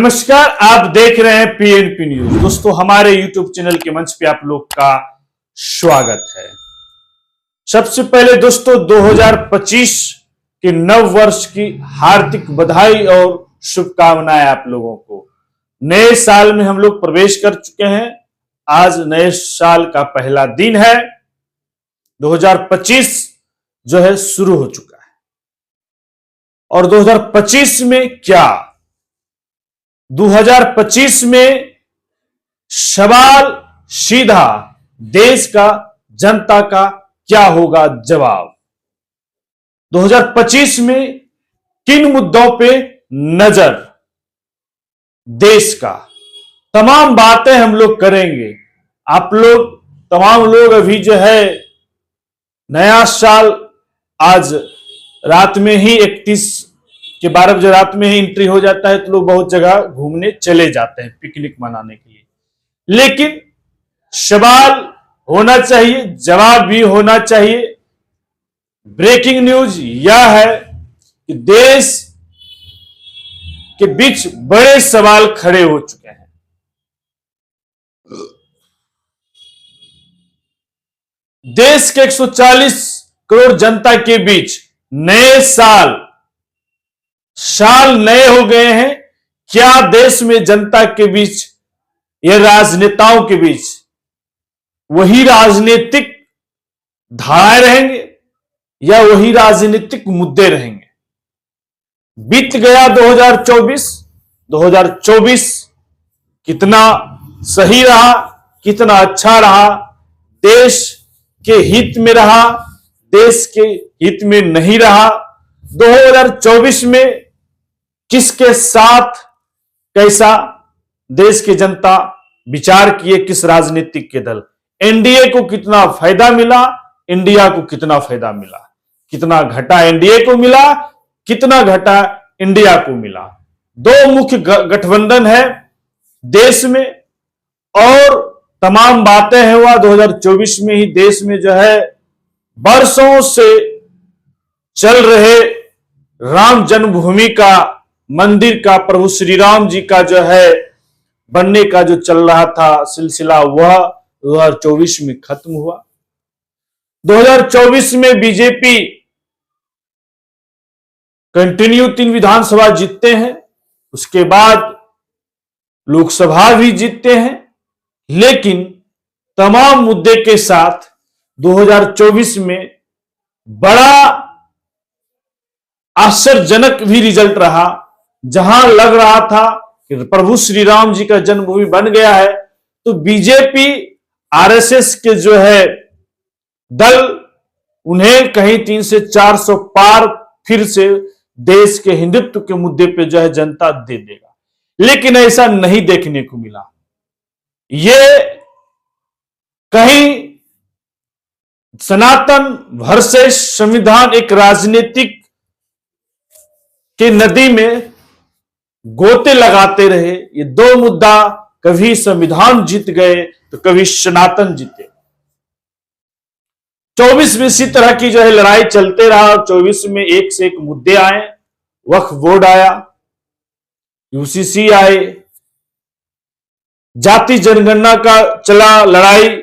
नमस्कार, आप देख रहे हैं पीएनपी न्यूज। दोस्तों, हमारे यूट्यूब चैनल के मंच पे आप लोग का स्वागत है। सबसे पहले दोस्तों 2025 के नव वर्ष की हार्दिक बधाई और शुभकामनाएं आप लोगों को। नए साल में हम लोग प्रवेश कर चुके हैं। आज नए साल का पहला दिन है। 2025 जो है शुरू हो चुका है और 2025 में क्या 2025 में सवाल सीधा, देश का जनता का क्या होगा जवाब। 2025 में किन मुद्दों पे नजर, देश का तमाम बातें हम लोग करेंगे। आप लोग तमाम लोग अभी जो है नया साल आज रात में ही 31 के 12 बजे रात में ही एंट्री हो जाता है, तो लोग बहुत जगह घूमने चले जाते हैं पिकनिक मनाने के लिए। लेकिन सवाल होना चाहिए, जवाब भी होना चाहिए। ब्रेकिंग न्यूज यह है कि देश के बीच बड़े सवाल खड़े हो चुके हैं। देश के 140 करोड़ जनता के बीच नए साल नए हो गए हैं। क्या देश में जनता के बीच या राजनेताओं के बीच वही राजनीतिक धाराएं रहेंगे या वही राजनीतिक मुद्दे रहेंगे? बीत गया 2024 कितना सही रहा, कितना अच्छा रहा, देश के हित में रहा, देश के हित में नहीं रहा। 2024 में किसके साथ कैसा देश की जनता विचार किए, किस राजनीतिक के दल, एनडीए को कितना फायदा मिला, इंडिया को कितना फायदा मिला, कितना घाटा एनडीए को मिला, कितना घाटा इंडिया को मिला। दो मुख्य गठबंधन है देश में और तमाम बातें हैं। हुआ 2024 में ही देश में जो है बरसों से चल रहे राम जन्मभूमि का मंदिर का, प्रभु श्री राम जी का जो है बनने का जो चल रहा था सिलसिला, वह 2024 में खत्म हुआ। 2024 में बीजेपी कंटिन्यू 3 विधानसभा जीतते हैं, उसके बाद लोकसभा भी जीतते हैं। लेकिन तमाम मुद्दे के साथ 2024 में बड़ा आश्चर्यजनक भी रिजल्ट रहा। जहां लग रहा था कि प्रभु श्री राम जी का जन्मभूमि बन गया है, तो बीजेपी आरएसएस के जो है दल, उन्हें कहीं 300 से 400 पार फिर से देश के हिंदुत्व के मुद्दे पे जो है जनता दे देगा। लेकिन ऐसा नहीं देखने को मिला। ये कहीं सनातन वर्सेस संविधान एक राजनीतिक के नदी में गोते लगाते रहे। ये दो मुद्दा, कभी संविधान जीत गए तो कभी सनातन जीते। 24 में इसी तरह की जो है लड़ाई चलते रहा। 24 में एक से एक मुद्दे आए। वक्फ बोर्ड आया, यूसीसी आए, जाति जनगणना का चला लड़ाई,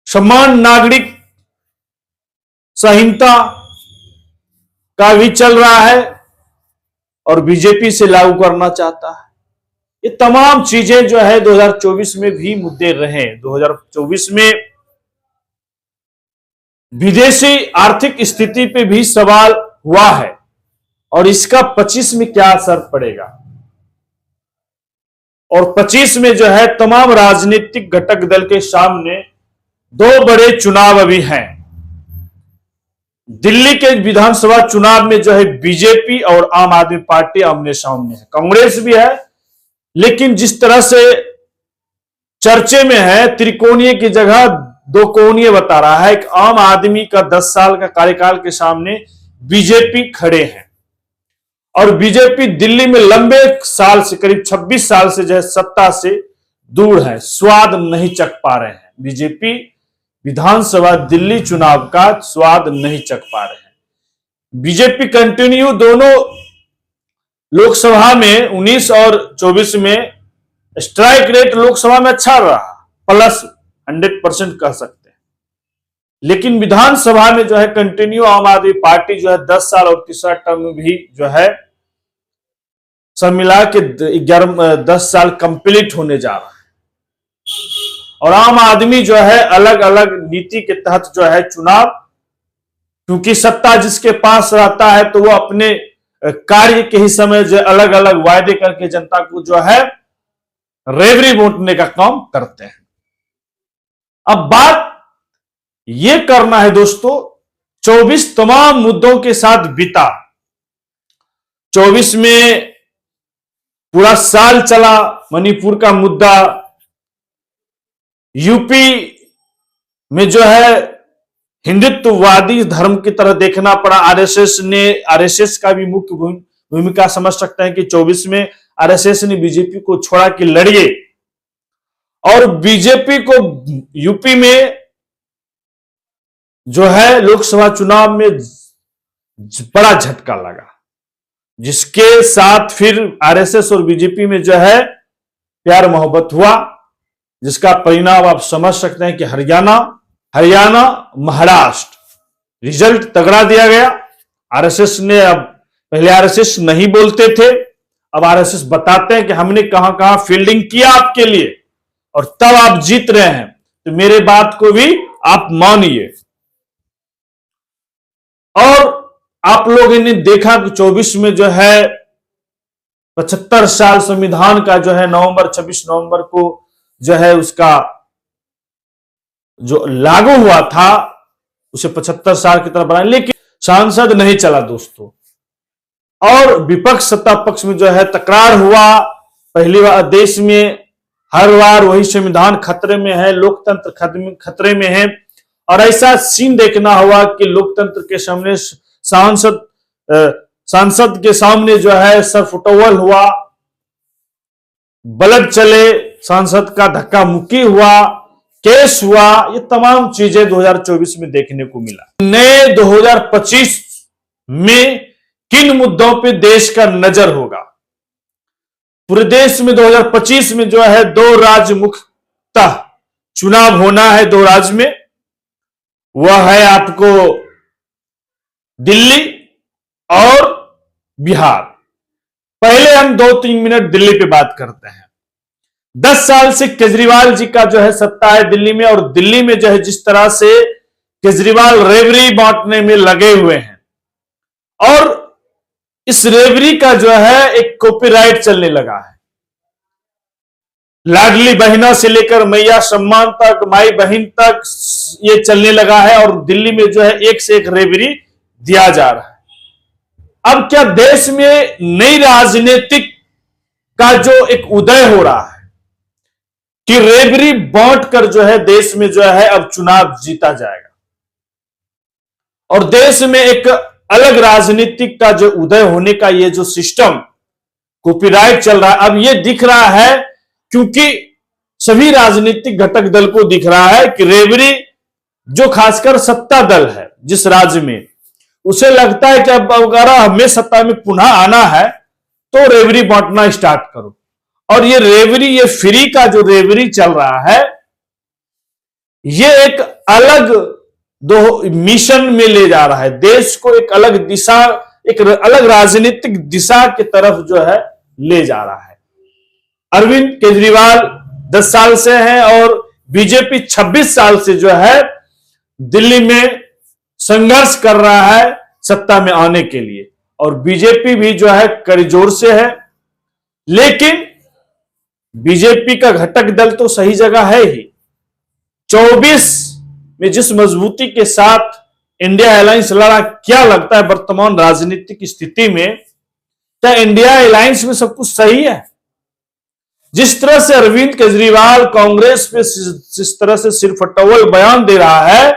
समान नागरिक संहिता का भी चल रहा है और बीजेपी से लागू करना चाहता है। ये तमाम चीजें जो है 2024 में भी मुद्दे रहे। 2024 में विदेशी आर्थिक स्थिति पे भी सवाल हुआ है और इसका 25 में क्या असर पड़ेगा। और 25 में जो है तमाम राजनीतिक घटक दल के सामने दो बड़े चुनाव अभी हैं। दिल्ली के विधानसभा चुनाव में जो है बीजेपी और आम आदमी पार्टी आमने सामने है। कांग्रेस भी है, लेकिन जिस तरह से चर्चे में है, त्रिकोणीय की जगह दो कोणीय बता रहा है। एक आम आदमी का 10 साल का कार्यकाल के सामने बीजेपी खड़े हैं और बीजेपी दिल्ली में लंबे साल से, करीब 26 साल से जो है सत्ता से दूर है, स्वाद नहीं चख पा रहे हैं। बीजेपी विधानसभा दिल्ली चुनाव का स्वाद नहीं चख पा रहे हैं। बीजेपी कंटिन्यू दोनों लोकसभा में 19 और 24 में स्ट्राइक रेट लोकसभा में अच्छा रहा, प्लस 100% कह सकते हैं। लेकिन विधानसभा में जो है कंटिन्यू आम आदमी पार्टी जो है 10 साल और तीसरा टर्म भी जो है सब मिला के 10 साल कंप्लीट होने जा रहा है। और आम आदमी जो है अलग अलग नीति के तहत जो है चुनाव, क्योंकि सत्ता जिसके पास रहता है तो वो अपने कार्य के ही समय जो अलग अलग वायदे करके जनता को जो है रेवड़ी बांटने का काम करते हैं। अब बात यह करना है दोस्तों, 24 तमाम मुद्दों के साथ बीता। 24 में पूरा साल चला मणिपुर का मुद्दा, यूपी में जो है हिंदुत्ववादी धर्म की तरह देखना पड़ा आरएसएस का भी मुख्य भूमिका समझ सकते हैं कि 24 में आरएसएस ने बीजेपी को छोड़ा कि लड़िए, और बीजेपी को यूपी में जो है लोकसभा चुनाव में बड़ा झटका लगा, जिसके साथ फिर आरएसएस और बीजेपी में जो है प्यार मोहब्बत हुआ, जिसका परिणाम आप समझ सकते हैं कि हरियाणा महाराष्ट्र रिजल्ट तगड़ा दिया गया। आरएसएस ने, अब पहले आरएसएस नहीं बोलते थे, अब आरएसएस बताते हैं कि हमने कहां कहां फील्डिंग किया आपके लिए और तब आप जीत रहे हैं, तो मेरे बात को भी आप मानिए। और आप लोगों ने देखा कि 24 में जो है 75 साल संविधान का जो है 26 नवंबर को जो है उसका जो लागू हुआ था उसे 75 साल की तरह बनाया, लेकिन सांसद नहीं चला दोस्तों, और विपक्ष सत्ता पक्ष में जो है तकरार हुआ। पहली बार देश में हर बार वही संविधान खतरे में है, लोकतंत्र खतरे में है, और ऐसा सीन देखना हुआ कि लोकतंत्र के सामने सांसद के सामने जो है सरफुटोवल हुआ, ब्लड चले, सांसद का धक्का मुक्की हुआ, केस हुआ। ये तमाम चीजें 2024 में देखने को मिला। नए 2025 में किन मुद्दों पे देश का नजर होगा? पूरे देश में 2025 में जो है 2 राज्य मुख्यतः चुनाव होना है, 2 राज्य में, वह है आपको दिल्ली और बिहार। पहले हम 2-3 मिनट दिल्ली पे बात करते हैं। 10 साल से केजरीवाल जी का जो है सत्ता है दिल्ली में, और दिल्ली में जो है जिस तरह से केजरीवाल रेवड़ी बांटने में लगे हुए हैं, और इस रेवड़ी का जो है एक कॉपीराइट चलने लगा है। लाडली बहना से लेकर मैया सम्मान तक, माई बहन तक ये चलने लगा है, और दिल्ली में जो है एक से एक रेवड़ी दिया जा रहा है। अब क्या देश में नई राजनीतिक का जो एक उदय हो रहा है कि रेवड़ी बांट कर जो है देश में जो है अब चुनाव जीता जाएगा, और देश में एक अलग राजनीतिक का जो उदय होने का ये जो सिस्टम कॉपीराइट चल रहा है, अब ये दिख रहा है, क्योंकि सभी राजनीतिक घटक दल को दिख रहा है कि रेवड़ी, जो खासकर सत्ता दल है जिस राज्य में, उसे लगता है कि अब अगर हमें सत्ता में पुनः आना है तो रेवड़ी बांटना स्टार्ट करो। और ये रेवड़ी, ये फ्री का जो रेवड़ी चल रहा है, ये एक अलग मिशन में ले जा रहा है देश को, एक अलग दिशा, एक अलग राजनीतिक दिशा की तरफ जो है ले जा रहा है। अरविंद केजरीवाल 10 साल से हैं, और बीजेपी 26 साल से जो है दिल्ली में संघर्ष कर रहा है सत्ता में आने के लिए, और बीजेपी भी जो है कड़ीजोर से है। लेकिन बीजेपी का घटक दल तो सही जगह है ही। 24 में जिस मजबूती के साथ इंडिया अलायंस लड़ा, क्या लगता है वर्तमान राजनीतिक स्थिति में क्या इंडिया अलायंस में सब कुछ सही है? जिस तरह से अरविंद केजरीवाल कांग्रेस पे जिस तरह से सिरफटोल बयान दे रहा है,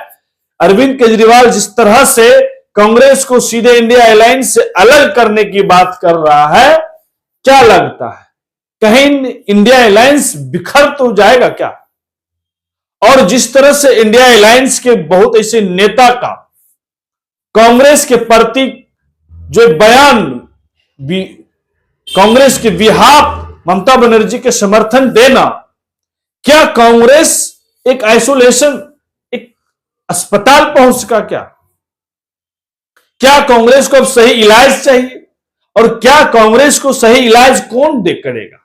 अरविंद केजरीवाल जिस तरह से कांग्रेस को सीधे इंडिया अलायंस से अलग करने की बात कर रहा है, क्या लगता है कहीं इंडिया अलायंस बिखर तो जाएगा क्या? और जिस तरह से इंडिया अलायंस के बहुत ऐसे नेता का कांग्रेस के प्रति जो बयान भी कांग्रेस के बिहाफ ममता बनर्जी के समर्थन देना, क्या कांग्रेस एक आइसोलेशन, एक अस्पताल पहुंच सका? क्या कांग्रेस को अब सही इलाज चाहिए? और क्या कांग्रेस को सही इलाज कौन दे करेगा?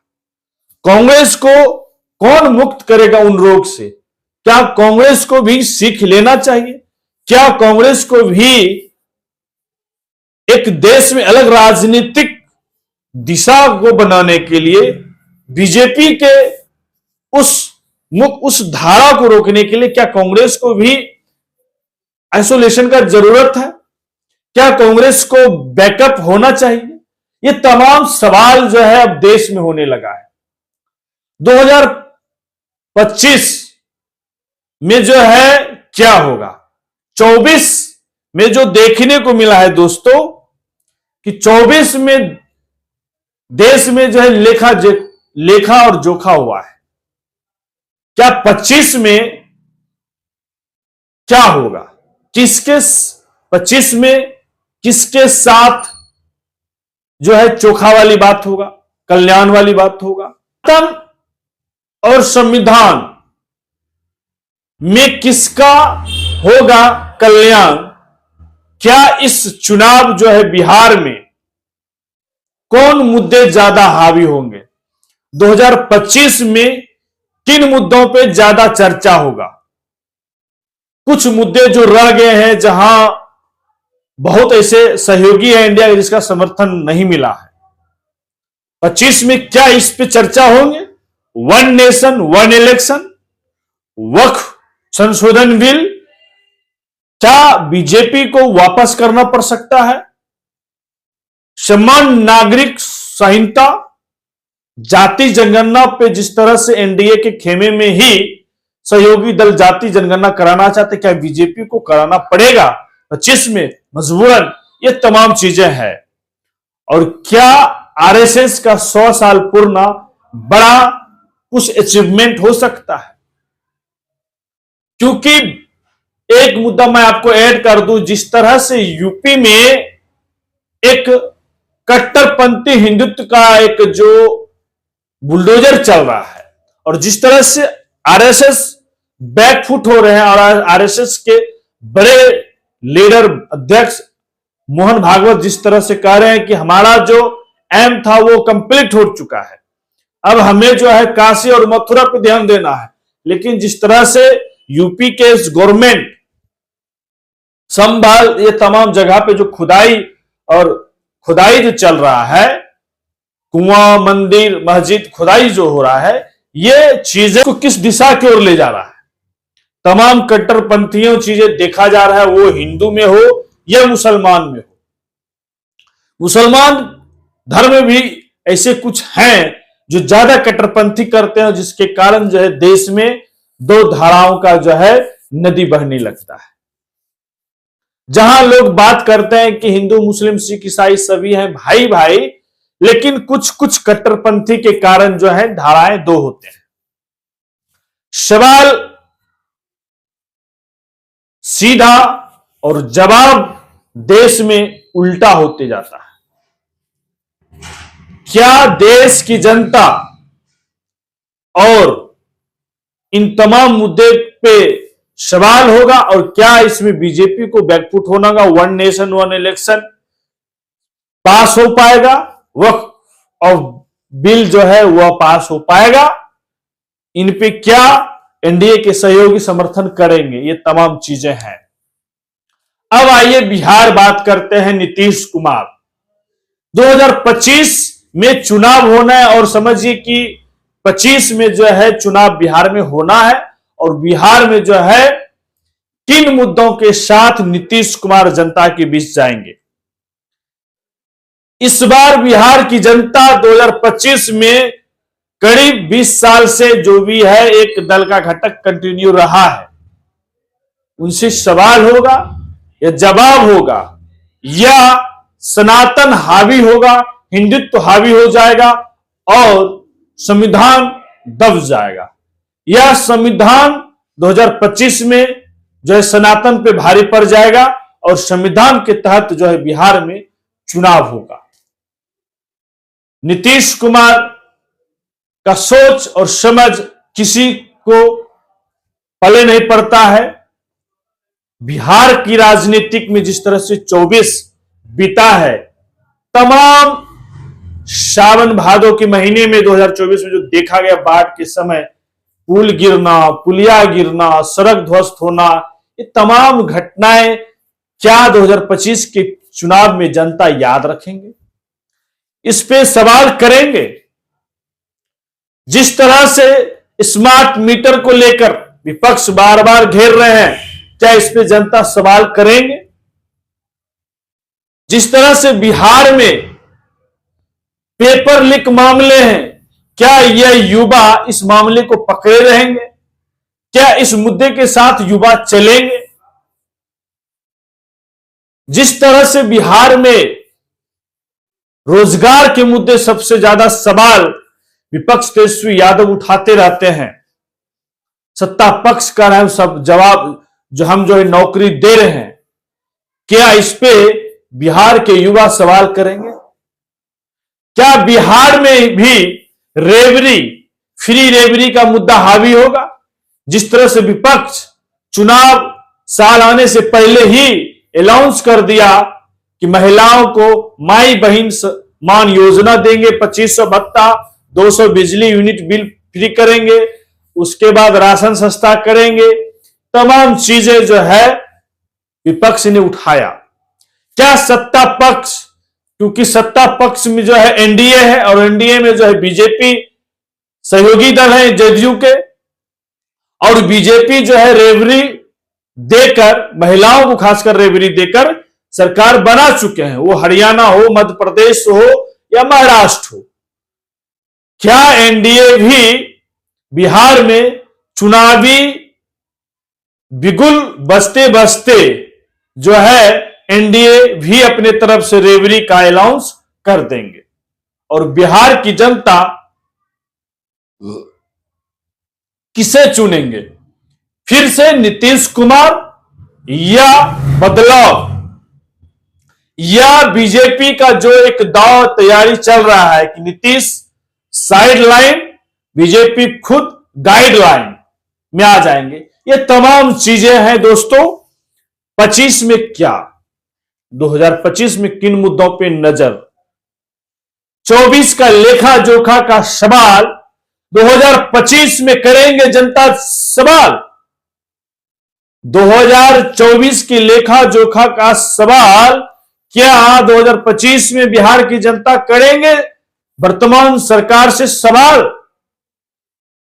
कांग्रेस को कौन मुक्त करेगा उन रोग से? क्या कांग्रेस को भी सीख लेना चाहिए? क्या कांग्रेस को भी एक देश में अलग राजनीतिक दिशा को बनाने के लिए बीजेपी के उस धारा को रोकने के लिए क्या कांग्रेस को भी आइसोलेशन का जरूरत है? क्या कांग्रेस को बैकअप होना चाहिए? ये तमाम सवाल जो है अब देश में होने लगा है। 2025 में जो है क्या होगा, 24 में जो देखने को मिला है दोस्तों कि 24 में देश में जो है लेखा और जोखा हुआ है। क्या 25 में क्या होगा? 25 में किसके साथ जो है चोखा वाली बात होगा, कल्याण वाली बात होगा? और संविधान में किसका होगा कल्याण? क्या इस चुनाव जो है बिहार में कौन मुद्दे ज्यादा हावी होंगे? 2025 में किन मुद्दों पे ज्यादा चर्चा होगा? कुछ मुद्दे जो रह गए हैं, जहां बहुत ऐसे सहयोगी है इंडिया के जिसका समर्थन नहीं मिला है, 25 में क्या इस पे चर्चा होंगे? वन नेशन वन इलेक्शन, वक्फ संशोधन बिल, क्या बीजेपी को वापस करना पड़ सकता है? समान नागरिक संहिता, जाति जनगणना पे जिस तरह से एनडीए के खेमे में ही सहयोगी दल जाति जनगणना कराना चाहते, क्या बीजेपी को कराना पड़ेगा 25 में मजबूरन? ये तमाम चीजें हैं। और क्या आरएसएस का 100 साल पूर्ण बड़ा कुछ अचीवमेंट हो सकता है? क्योंकि एक मुद्दा मैं आपको ऐड कर दूं, जिस तरह से यूपी में एक कट्टरपंथी हिंदुत्व का एक जो बुलडोजर चल रहा है, और जिस तरह से आरएसएस बैकफुट हो रहे हैं, और आरएसएस के बड़े लीडर अध्यक्ष मोहन भागवत जिस तरह से कह रहे हैं कि हमारा जो एम था वो कंप्लीट हो चुका है, अब हमें जो है काशी और मथुरा पे ध्यान देना है। लेकिन जिस तरह से यूपी के गवर्नमेंट संभाल ये तमाम जगह पे जो खुदाई जो चल रहा है, कुआं, मंदिर, मस्जिद खुदाई जो हो रहा है, ये चीजें को किस दिशा की ओर ले जा रहा है? तमाम कट्टरपंथियों चीजें देखा जा रहा है, वो हिंदू में हो या मुसलमान में हो। मुसलमान धर्म भी ऐसे कुछ हैं जो ज्यादा कट्टरपंथी करते हैं, जिसके कारण जो है देश में दो धाराओं का जो है नदी बहने लगता है। जहां लोग बात करते हैं कि हिंदू मुस्लिम सिख ईसाई सभी हैं भाई भाई, लेकिन कुछ कुछ कट्टरपंथी के कारण जो है धाराएं दो होते हैं। सवाल सीधा और जवाब देश में उल्टा होते जाता है। क्या देश की जनता और इन तमाम मुद्दे पे सवाल होगा, और क्या इसमें बीजेपी को बैकफुट होना होगा? वन नेशन वन इलेक्शन पास हो पाएगा? वक्फ ऑफ बिल जो है वह पास हो पाएगा? इन पे क्या एनडीए के सहयोगी समर्थन करेंगे? ये तमाम चीजें हैं। अब आइए बिहार बात करते हैं। नीतीश कुमार 2025 में चुनाव होना है, और समझिए कि 25 में जो है चुनाव बिहार में होना है, और बिहार में जो है किन मुद्दों के साथ नीतीश कुमार जनता के बीच जाएंगे? इस बार बिहार की जनता 2025 में करीब 20 साल से जो भी है एक दल का घटक कंटिन्यू रहा है, उनसे सवाल होगा या जवाब होगा, या सनातन हावी होगा, हिंदुत्व हावी हो जाएगा और संविधान दब जाएगा? यह संविधान 2025 में जो है सनातन पे भारी पड़ जाएगा, और संविधान के तहत जो है बिहार में चुनाव होगा। नीतीश कुमार का सोच और समझ किसी को पले नहीं पड़ता है। बिहार की राजनीतिक में जिस तरह से 24 बीता है, तमाम सावन भादो के महीने में 2024 में जो देखा गया बाढ़ के समय, पुल गिरना, पुलिया गिरना, सड़क ध्वस्त होना, ये तमाम घटनाएं क्या 2025 के चुनाव में जनता याद रखेंगे? इस पे सवाल करेंगे। जिस तरह से स्मार्ट मीटर को लेकर विपक्ष बार बार घेर रहे हैं, क्या इस पे जनता सवाल करेंगे? जिस तरह से बिहार में पेपर लीक मामले हैं, क्या यह युवा इस मामले को पकड़े रहेंगे? क्या इस मुद्दे के साथ युवा चलेंगे? जिस तरह से बिहार में रोजगार के मुद्दे सबसे ज्यादा सवाल विपक्ष तेजस्वी यादव उठाते रहते हैं, सत्ता पक्ष का हम सब जवाब जो हम जो है नौकरी दे रहे हैं, क्या इस पे बिहार के युवा सवाल करेंगे? क्या बिहार में भी रेवरी, फ्री रेवरी का मुद्दा हावी होगा? जिस तरह से विपक्ष चुनाव साल आने से पहले ही अनाउंस कर दिया कि महिलाओं को माई बहन मान योजना देंगे, 2500 भत्ता, 200 बिजली यूनिट बिल फ्री करेंगे, उसके बाद राशन सस्ता करेंगे, तमाम चीजें जो है विपक्ष ने उठाया। क्या सत्ता पक्ष, क्योंकि सत्ता पक्ष में जो है एनडीए है और एनडीए में जो है बीजेपी सहयोगी दल है जदयू के, और बीजेपी जो है रेवरी देकर, महिलाओं को खासकर रेवरी देकर सरकार बना चुके हैं, वो हरियाणा हो, मध्य प्रदेश हो या महाराष्ट्र हो। क्या एनडीए भी बिहार में चुनावी बिगुल बजते बजते जो है एनडीए भी अपने तरफ से रेवरी का अनाउंस कर देंगे और बिहार की जनता किसे चुनेंगे? फिर से नीतीश कुमार या बदलाव, या बीजेपी का जो एक दाव तैयारी चल रहा है कि नीतीश साइड लाइन, बीजेपी खुद गाइडलाइन में आ जाएंगे। ये तमाम चीजें हैं दोस्तों। 25 में क्या, 2025 में किन मुद्दों पे नजर, 24 का लेखा जोखा का सवाल 2025 में करेंगे जनता सवाल। 2024 की लेखा जोखा का सवाल क्या 2025 में बिहार की जनता करेंगे वर्तमान सरकार से सवाल?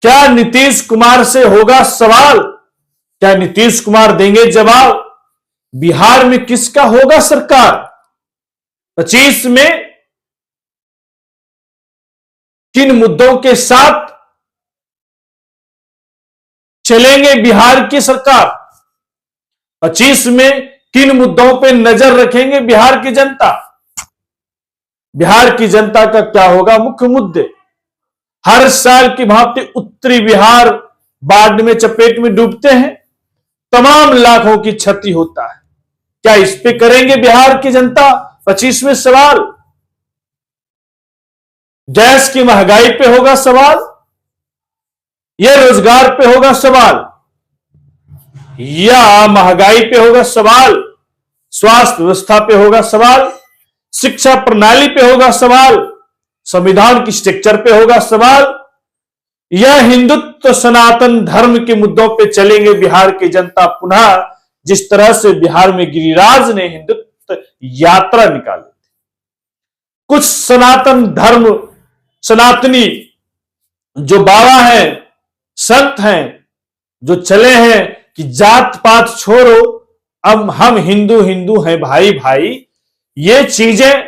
क्या नीतीश कुमार से होगा सवाल? क्या नीतीश कुमार देंगे जवाब? बिहार में किसका होगा सरकार? 25 में किन मुद्दों के साथ चलेंगे बिहार की सरकार? 25 में किन मुद्दों पे नजर रखेंगे बिहार की जनता? बिहार की जनता का क्या होगा मुख्य मुद्दे? हर साल की भांति उत्तरी बिहार बाढ़ में चपेट में डूबते हैं, तमाम लाखों की क्षति होता है। क्या इस पे करेंगे बिहार की जनता 25 में सवाल? गैस की महंगाई पे होगा सवाल, यह रोजगार पे होगा सवाल, या महंगाई पे होगा सवाल, स्वास्थ्य व्यवस्था पे होगा सवाल, शिक्षा प्रणाली पे होगा सवाल, संविधान की स्ट्रक्चर पे होगा सवाल, या हिंदुत्व सनातन धर्म के मुद्दों पे चलेंगे बिहार की जनता पुनः? जिस तरह से बिहार में गिरिराज ने हिंदुत्व यात्रा निकाली थी, कुछ सनातन धर्म, सनातनी जो बाबा हैं, संत हैं, जो चले हैं कि जात पात छोड़ो, अब हम हिंदू हिंदू हैं भाई भाई। ये चीजें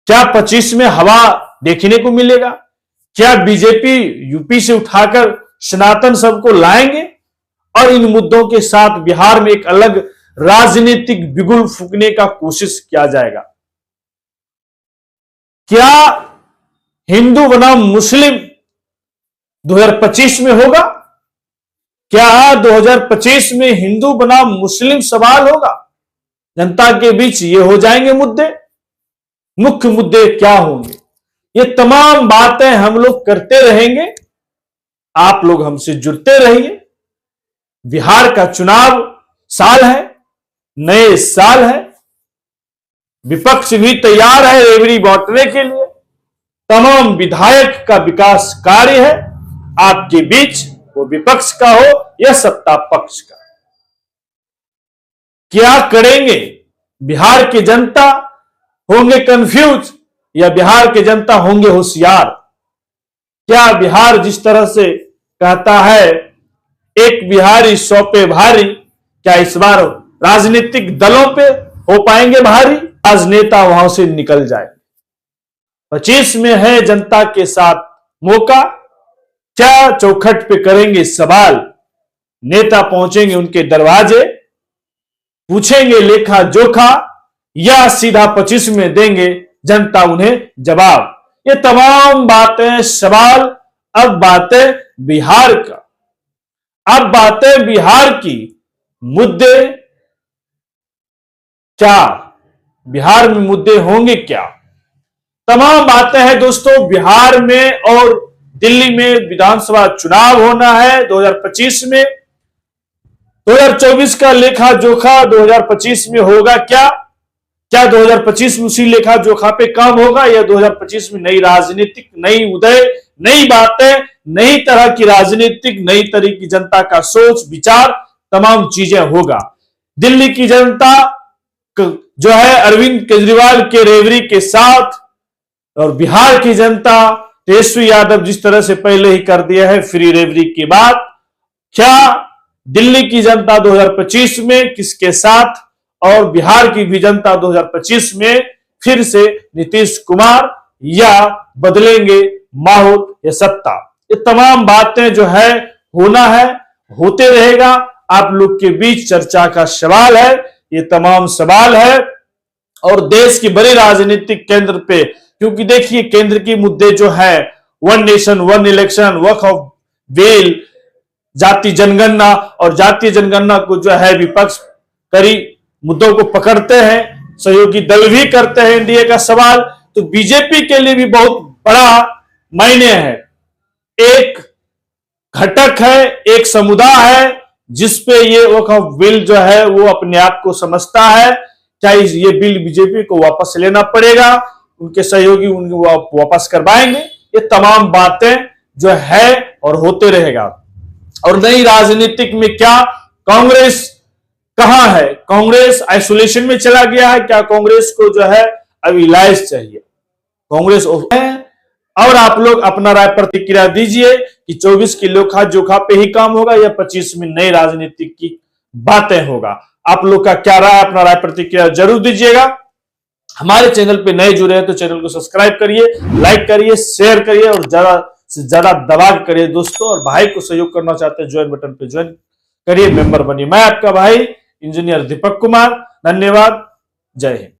क्या 25 में हवा देखने को मिलेगा? क्या बीजेपी यूपी से उठाकर सनातन सबको लाएंगे और इन मुद्दों के साथ बिहार में एक अलग राजनीतिक बिगुल फूंकने का कोशिश किया जाएगा? क्या हिंदू बनाम मुस्लिम 2025 में होगा? क्या 2025 में हिंदू बनाम मुस्लिम सवाल होगा? जनता के बीच ये हो जाएंगे मुद्दे। मुख्य मुद्दे क्या होंगे ये तमाम बातें हम लोग करते रहेंगे। आप लोग हमसे जुड़ते रहिए। बिहार का चुनाव साल है, नए साल है, विपक्ष भी तैयार है रेवड़ी बांटने के लिए। तमाम विधायक का विकास कार्य है आपके बीच, वो विपक्ष का हो या सत्ता पक्ष का। क्या करेंगे? बिहार की जनता होंगे कंफ्यूज या बिहार की जनता होंगे होशियार? क्या बिहार जिस तरह से कहता है एक बिहारी 100 पे भारी, क्या इस बार राजनीतिक दलों पे हो पाएंगे भारी? राजनेता वहां से निकल जाए। 25 में है जनता के साथ मौका, क्या चौखट पे करेंगे सवाल? नेता पहुंचेंगे उनके दरवाजे, पूछेंगे लेखा जोखा, या सीधा 25 में देंगे जनता उन्हें जवाब? ये तमाम बातें सवाल। अब बातें बिहार का, अब बातें बिहार की मुद्दे क्या, बिहार में मुद्दे होंगे क्या? तमाम बातें हैं दोस्तों। बिहार में और दिल्ली में विधानसभा चुनाव होना है 2025 में। 2024 का लेखा जोखा 2025 में होगा क्या? क्या 2025 में उसी लेखा जोखा पे काम होगा, या 2025 में नई राजनीतिक, नई उदय, नई बातें, नई तरह की राजनीतिक, नई तरह की जनता का सोच विचार, तमाम चीजें होगा। दिल्ली की जनता जो है अरविंद केजरीवाल के रेवड़ी के साथ, और बिहार की जनता तेजस्वी यादव जिस तरह से पहले ही कर दिया है फ्री रेवड़ी के बाद, क्या दिल्ली की जनता 2025 में किसके साथ, और बिहार की भी जनता 2025 में फिर से नीतीश कुमार, या बदलेंगे माहौल या सत्ता? ये तमाम बातें जो है होना है, होते रहेगा। आप लोग के बीच चर्चा का सवाल है, ये तमाम सवाल है। और देश की बड़ी राजनीतिक केंद्र पे, क्योंकि देखिए केंद्र की मुद्दे जो है one nation one election, Waqf of bill, जाति जनगणना, और जातीय जनगणना को जो है विपक्ष कई मुद्दों को पकड़ते हैं, सहयोगी दल भी करते हैं एनडीए का सवाल। तो बीजेपी के लिए भी बहुत बड़ा मायने है। एक घटक है, एक समुदाय है जिसपे ये वक्फ बिल जो है वो अपने आप को समझता है। क्या ये बिल बीजेपी को वापस लेना पड़ेगा, उनके सहयोगी उनको वापस करवाएंगे? ये तमाम बातें जो है और होते रहेगा। और नई राजनीतिक में क्या, कांग्रेस कहां है? कांग्रेस आइसोलेशन में चला गया है क्या? कांग्रेस को जो है अब इलाज चाहिए, कांग्रेस है। और आप लोग अपना राय प्रतिक्रिया दीजिए कि 24 की लेखा जोखा पे ही काम होगा या 25 में नई राजनीतिक की बातें होगा। आप लोग का क्या राय, अपना राय प्रतिक्रिया जरूर दीजिएगा। हमारे चैनल पे नए जुड़े हैं तो चैनल को सब्सक्राइब करिए, लाइक करिए, शेयर करिए और ज्यादा से ज्यादा दबा करिए दोस्तों। और भाई को सहयोग करना चाहते हैं ज्वाइन बटन पे ज्वाइन करिए, मेंबर बनिए। मैं आपका भाई इंजीनियर दीपक कुमार, धन्यवाद, जय हिंद।